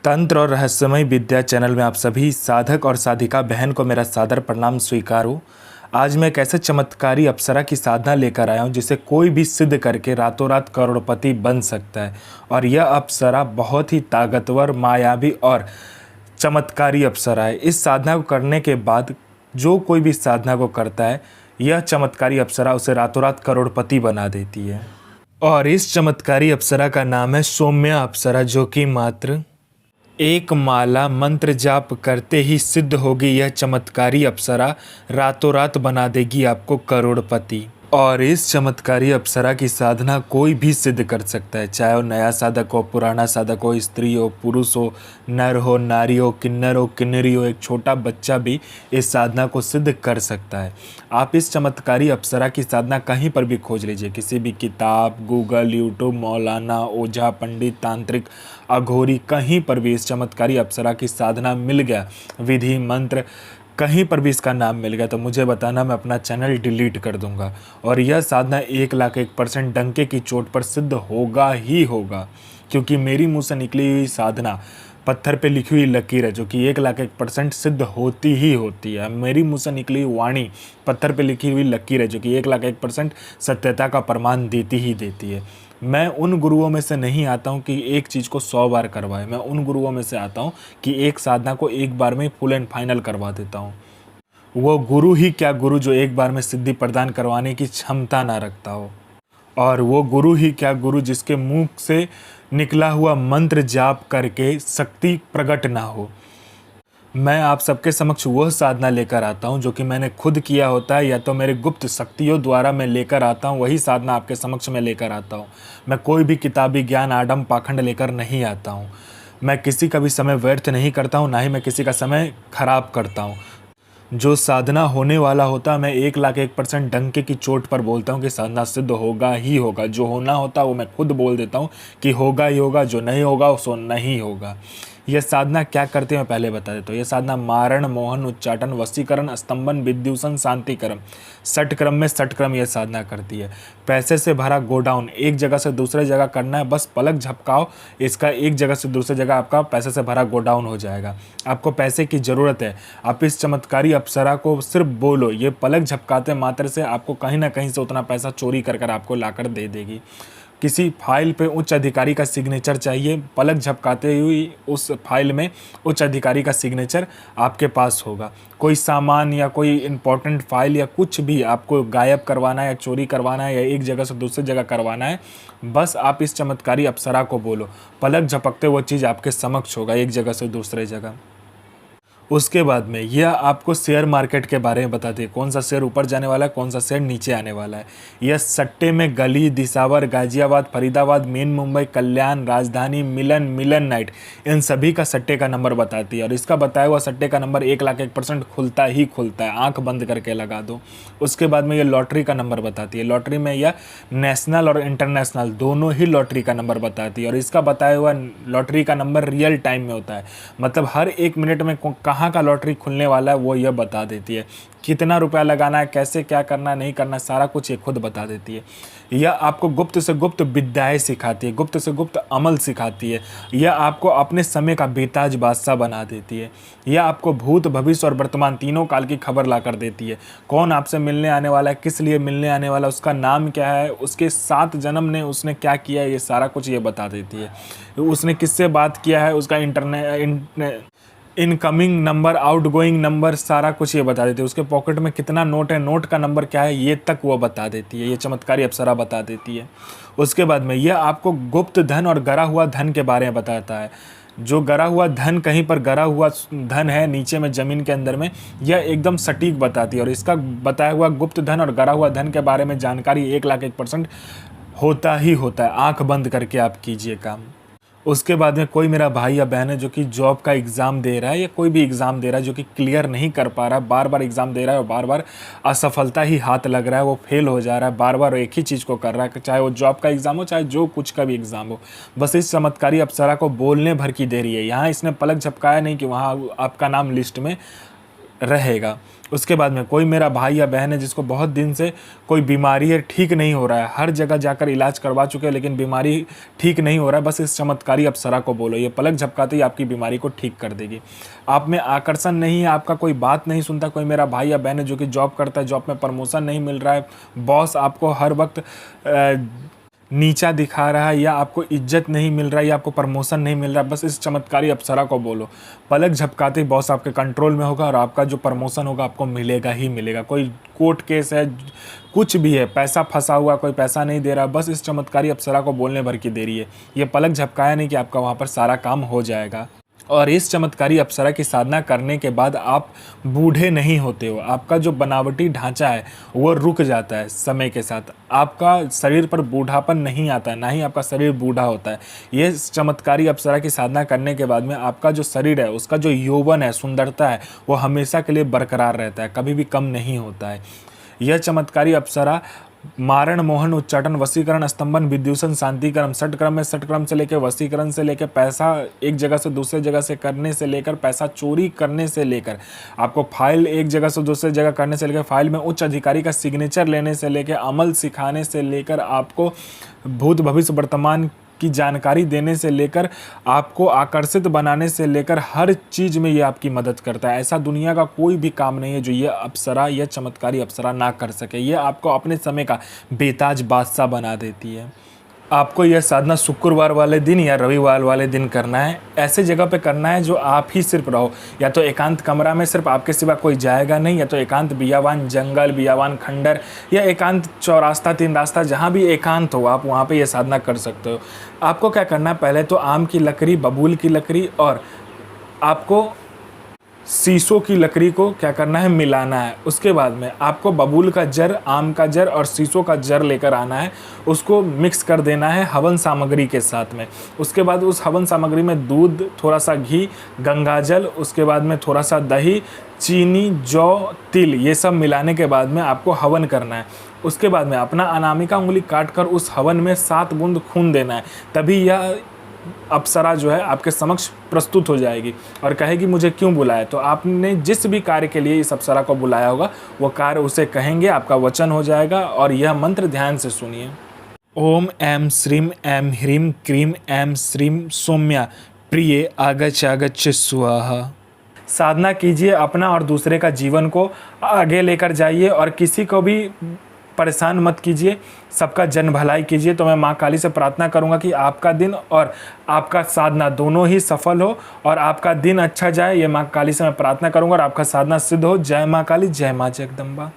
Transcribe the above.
तंत्र और रहस्यमय विद्या चैनल में आप सभी साधक और साधिका बहन को मेरा सादर प्रणाम स्वीकार हो। आज मैं एक ऐसे चमत्कारी अप्सरा की साधना लेकर आया हूँ जिसे कोई भी सिद्ध करके रातों रात करोड़पति बन सकता है। और यह अप्सरा बहुत ही ताकतवर, मायावी और चमत्कारी अप्सरा है। इस साधना को करने के बाद जो कोई भी साधना को करता है, यह चमत्कारी अप्सरा उसे रातों रात करोड़पति बना देती है। और इस चमत्कारी अप्सरा का नाम है सौम्या अप्सरा, जो कि मात्र एक माला मंत्र जाप करते ही सिद्ध होगी। यह चमत्कारी अप्सरा रातों रात बना देगी आपको करोड़पति। और इस चमत्कारी अप्सरा की साधना कोई भी सिद्ध कर सकता है, चाहे वो नया साधक हो, पुराना साधक हो, स्त्री हो, पुरुष हो, नर हो, नारी हो, किन्नर हो, किन्नरी हो, एक छोटा बच्चा भी इस साधना को सिद्ध कर सकता है। आप इस चमत्कारी अप्सरा की साधना कहीं पर भी खोज लीजिए, किसी भी किताब, गूगल, यूट्यूब, मौलाना, ओझा, पंडित, तांत्रिक, अघोरी, कहीं पर भी इस चमत्कारी अप्सरा की साधना मिल गया, विधि मंत्र कहीं पर भी इसका नाम मिल गया तो मुझे बताना, मैं अपना चैनल डिलीट कर दूंगा। और यह साधना 1,01% डंके की चोट पर सिद्ध होगा ही होगा, क्योंकि मेरी मुंह से निकली हुई साधना पत्थर पे लिखी हुई लकीर है, जो कि 1,01% सिद्ध होती ही होती है। मेरी मुंह से निकली हुई वाणी पत्थर पे लिखी हुई लकीर है, जो कि 1,01% सत्यता का प्रमाण देती ही देती है। मैं उन गुरुओं में से नहीं आता हूँ कि एक चीज़ को 100 बार करवाए। मैं उन गुरुओं में से आता हूँ कि एक साधना को एक बार में फुल एंड फाइनल करवा देता हूँ। वो गुरु ही क्या गुरु जो एक बार में सिद्धि प्रदान करवाने की क्षमता ना रखता हो। और वो गुरु ही क्या गुरु जिसके मुंह से निकला हुआ मंत्र जाप करके शक्ति प्रकट ना हो। मैं आप सबके समक्ष वह साधना लेकर आता हूं जो कि मैंने खुद किया होता है, या तो मेरे गुप्त शक्तियों द्वारा मैं लेकर आता हूं, वही साधना आपके समक्ष में लेकर आता हूं। मैं कोई भी किताबी ज्ञान, आडम पाखंड लेकर नहीं आता हूं। मैं किसी का भी समय व्यर्थ नहीं करता हूं, ना ही मैं किसी का समय खराब करता हूं। जो साधना होने वाला होता है, मैं 1,01% डंके की चोट पर बोलता हूँ कि साधना सिद्ध होगा ही होगा। जो होना होता है वो मैं खुद बोल देता हूँ कि होगा ही होगा, जो नहीं होगा सो नहीं होगा। यह साधना क्या करते हैं मैं पहले बता देता हूँ। यह साधना मारण, मोहन, उच्चाटन, वशीकरण, स्तंभन, विद्युषण, शांतिक्रम, षटक्रम में षटक्रम यह साधना करती है। पैसे से भरा गोडाउन एक जगह से दूसरे जगह करना है, बस पलक झपकाओ, इसका एक जगह से दूसरी जगह आपका पैसे से भरा गोडाउन हो जाएगा। आपको पैसे की ज़रूरत है, आप इस चमत्कारी अप्सरा को सिर्फ बोलो, ये पलक झपकाते मात्र से आपको कहीं ना कहीं से उतना पैसा चोरी कर कर आपको लाकर दे देगी। किसी फाइल पे उच्च अधिकारी का सिग्नेचर चाहिए, पलक झपकाते हुई उस फाइल में उच्च अधिकारी का सिग्नेचर आपके पास होगा। कोई सामान या कोई इम्पोर्टेंट फाइल या कुछ भी आपको गायब करवाना है या चोरी करवाना है या एक जगह से दूसरी जगह करवाना है, बस आप इस चमत्कारी अप्सरा को बोलो, पलक झपकते वो चीज़ आपके समक्ष होगा एक जगह से दूसरे जगह। उसके बाद में यह आपको शेयर मार्केट के बारे में बताती है, कौन सा शेयर ऊपर जाने वाला है, कौन सा शेयर नीचे आने वाला है। यह सट्टे में गली, दिसावर, गाजियाबाद, फरीदाबाद, मेन मुंबई, कल्याण, राजधानी, मिलन नाइट, इन सभी का सट्टे का नंबर बताती है। और इसका बताया हुआ सट्टे का नंबर 1,01% खुलता ही खुलता है, आंख बंद करके लगा दो। उसके बाद में यह लॉटरी का नंबर बताती है। लॉटरी में यह नेशनल और इंटरनेशनल दोनों ही लॉटरी का नंबर बताती है। और इसका बताया हुआ लॉटरी का नंबर रियल टाइम में होता है, मतलब हर 1 मिनट में कहाँ का लॉटरी खुलने वाला है वो यह बता देती है। कितना रुपया लगाना है, कैसे क्या करना है, नहीं करना, सारा कुछ ये खुद बता देती है। यह आपको गुप्त से गुप्त विद्याएं सिखाती है, गुप्त से गुप्त अमल सिखाती है। यह आपको अपने समय का बेताज बादशाह बना देती है। यह आपको भूत, भविष्य और वर्तमान तीनों काल की खबर ला कर देती है। कौन आपसे मिलने आने वाला है, किस लिए मिलने आने वाला है, उसका नाम क्या है, उसके 7 जन्म ने उसने क्या किया है, ये सारा कुछ ये बता देती है। उसने किससे बात किया है, उसका इनकमिंग नंबर, आउटगोइंग नंबर, सारा कुछ ये बता देती है। उसके पॉकेट में कितना नोट है, नोट का नंबर क्या है, ये तक वो बता देती है। ये चमत्कारी अप्सरा बता देती है। उसके बाद में यह आपको गुप्त धन और गरा हुआ धन के बारे में बताता है। जो गरा हुआ धन, कहीं पर गरा हुआ धन है नीचे में ज़मीन के अंदर में, यह एकदम सटीक बताती है। और इसका बताया हुआ गुप्त धन और गरा हुआ धन के बारे में जानकारी 1,01% होता ही होता है। आँख बंद करके आप कीजिए काम। उसके बाद में कोई मेरा भाई या बहन है जो कि जॉब का एग्ज़ाम दे रहा है या कोई भी एग्ज़ाम दे रहा है, जो कि क्लियर नहीं कर पा रहा है, बार बार एग्ज़ाम दे रहा है और बार बार असफलता ही हाथ लग रहा है, वो फेल हो जा रहा है, बार बार एक ही चीज़ को कर रहा है, चाहे वो जॉब का एग्ज़ाम हो, चाहे जो कुछ का भी एग्ज़ाम हो। बस इस चमत्कारी अप्सरा को बोलने भर की देरी है। यहाँ इसने पलक झपकाया नहीं कि वहाँ आपका नाम लिस्ट में रहेगा। उसके बाद में कोई मेरा भाई या बहन है जिसको बहुत दिन से कोई बीमारी है, ठीक नहीं हो रहा है, हर जगह जाकर इलाज करवा चुके हैं लेकिन बीमारी ठीक नहीं हो रहा है, बस इस चमत्कारी अप्सरा को बोलो, ये पलक झपकाते ही आपकी बीमारी को ठीक कर देगी। आप में आकर्षण नहीं है, आपका कोई बात नहीं सुनता, कोई मेरा भाई या बहन है जो कि जॉब करता है, जॉब में प्रमोशन नहीं मिल रहा है, बॉस आपको हर वक्त नीचा दिखा रहा है, या आपको इज्जत नहीं मिल रहा है, या आपको प्रमोशन नहीं मिल रहा है, बस इस चमत्कारी अप्सरा को बोलो, पलक झपकाते ही बॉस आपके कंट्रोल में होगा और आपका जो प्रमोशन होगा आपको मिलेगा ही मिलेगा। कोई कोर्ट केस है, कुछ भी है, पैसा फंसा हुआ, कोई पैसा नहीं दे रहा, बस इस चमत्कारी अप्सरा को बोलने भर की देरी है। ये पलक झपकाया नहीं कि आपका वहाँ पर सारा काम हो जाएगा। और इस चमत्कारी अप्सरा की साधना करने के बाद आप बूढ़े नहीं होते हो, आपका जो बनावटी ढांचा है वो रुक जाता है समय के साथ, आपका शरीर पर बूढ़ापन नहीं आता है, ना ही आपका शरीर बूढ़ा होता है। ये चमत्कारी अप्सरा की साधना करने के बाद में आपका जो शरीर है, उसका जो यौवन है, सुंदरता है, वो हमेशा के लिए बरकरार रहता है, कभी भी कम नहीं होता है। यह चमत्कारी अप्सरा मारण, मोहन, उच्चाटन, वशीकरण, स्तंभन, विद्युषण, शांतिकरण, षटक्रम में षटक्रम से लेकर वशीकरण से लेकर पैसा एक जगह से दूसरे जगह से करने से लेकर पैसा चोरी करने से लेकर आपको फाइल एक जगह से दूसरे जगह करने से लेकर फाइल में उच्च अधिकारी का सिग्नेचर लेने से लेकर अमल सिखाने से लेकर आपको भूत भविष्य वर्तमान की जानकारी देने से लेकर आपको आकर्षित बनाने से लेकर हर चीज़ में ये आपकी मदद करता है। ऐसा दुनिया का कोई भी काम नहीं है जो ये अप्सरा, यह चमत्कारी अप्सरा ना कर सके। ये आपको अपने समय का बेताज बादशाह बना देती है। आपको यह साधना शुक्रवार वाले दिन या रविवार वाले दिन करना है। ऐसे जगह पे करना है जो आप ही सिर्फ रहो, या तो एकांत कमरा में सिर्फ आपके सिवा कोई जाएगा नहीं, या तो एकांत बियावान जंगल, बियावान खंडर, या एकांत चौरास्ता, तीन रास्ता, जहाँ भी एकांत हो आप वहाँ पे यह साधना कर सकते हो। आपको क्या करना है, पहले तो आम की लकड़ी, बबूल की लकड़ी और आपको शीशों की लकड़ी को क्या करना है, मिलाना है। उसके बाद में आपको बबूल का जर, आम का जर और शीशों का जर लेकर आना है, उसको मिक्स कर देना है हवन सामग्री के साथ में। उसके बाद उस हवन सामग्री में दूध, थोड़ा सा घी, गंगाजल, उसके बाद में थोड़ा सा दही, चीनी, जौ, तिल, ये सब मिलाने के बाद में आपको हवन करना है। उसके बाद में अपना अनामिका उंगली काट कर उस हवन में 7 बूंद खून देना है, तभी यह अप्सरा जो है आपके समक्ष प्रस्तुत हो जाएगी और कहेगी मुझे क्यों बुलाया। तो आपने जिस भी कार्य के लिए इस अप्सरा को बुलाया होगा वो कार्य उसे कहेंगे, आपका वचन हो जाएगा। और यह मंत्र ध्यान से सुनिए। ओम ऐं श्रीं ऐं ह्रीं क्रीं ऐं श्रीं सौम्या प्रिय आगच्छ स्वाहा। साधना कीजिए, अपना और दूसरे का जीवन को आगे लेकर जाइए और किसी को भी परेशान मत कीजिए, सबका जन भलाई कीजिए। तो मैं माँ काली से प्रार्थना करूँगा कि आपका दिन और आपका साधना दोनों ही सफल हो और आपका दिन अच्छा जाए। ये माँ काली से मैं प्रार्थना करूँगा और आपका साधना सिद्ध हो। जय माँ काली, जय माँ जगदम्बा।